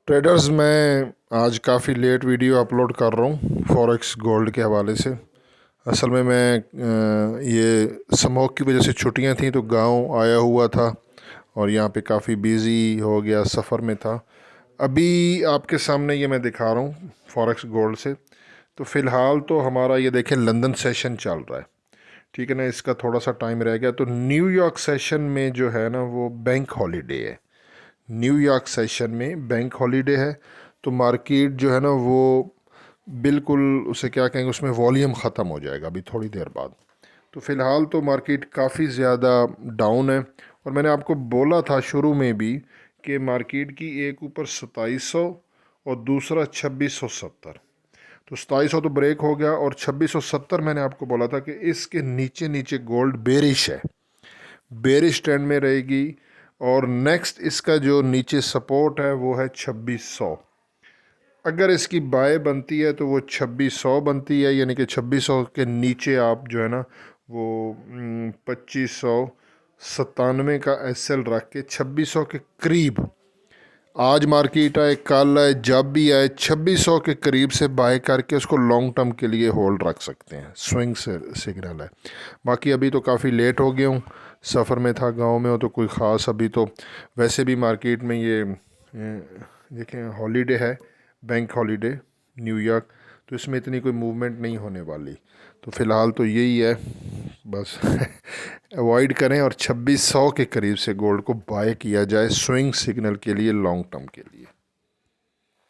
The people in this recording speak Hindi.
ट्रेडर्स, मैं आज काफ़ी लेट वीडियो अपलोड कर रहा हूँ फॉरेक्स गोल्ड के हवाले से। असल में मैं ये स्मोक की वजह से छुट्टियाँ थी तो गांव आया हुआ था और यहाँ पे काफ़ी बिज़ी हो गया, सफ़र में था। अभी आपके सामने ये मैं दिखा रहा हूँ फॉरेक्स गोल्ड से। तो फ़िलहाल तो हमारा ये देखें लंदन सेशन चल रहा है, ठीक है ना। इसका थोड़ा सा टाइम रह गया। तो न्यूयॉर्क सेशन में जो है ना वो बैंक हॉलीडे है। न्यूयॉर्क सेशन में बैंक हॉलीडे है तो मार्केट जो है ना वो बिल्कुल उसे क्या कहेंगे, उसमें वॉल्यूम ख़त्म हो जाएगा अभी थोड़ी देर बाद। तो फ़िलहाल तो मार्केट काफ़ी ज़्यादा डाउन है और मैंने आपको बोला था शुरू में भी कि मार्केट की एक ऊपर 2700 और दूसरा 2670। तो 2700 तो ब्रेक हो गया और 2670 मैंने आपको बोला था कि इसके नीचे नीचे गोल्ड बेरिश है, बेरिश ट्रेंड में रहेगी। और नेक्स्ट इसका जो नीचे सपोर्ट है वो है 2600। अगर इसकी बाय बनती है तो वो 2600 बनती है, यानी कि 2600 के नीचे आप जो है ना वो 2597 का एसएल रख के 2600 के करीब आज मार्केट आए कल आए जब भी आए 2600 के करीब से बाय करके उसको लॉन्ग टर्म के लिए होल्ड रख सकते हैं। स्विंग से सिग्नल है। बाकी अभी तो काफ़ी लेट हो गया हूँ, सफ़र में था, गांव में हो, तो कोई ख़ास अभी तो वैसे भी मार्केट में ये देखें हॉलीडे है, बैंक हॉलीडे न्यूयॉर्क, तो इसमें इतनी कोई मूवमेंट नहीं होने वाली। तो फ़िलहाल तो यही है, बस अवॉइड करें और 2600 के करीब से गोल्ड को बाय किया जाए स्विंग सिग्नल के लिए, लॉन्ग टर्म के लिए।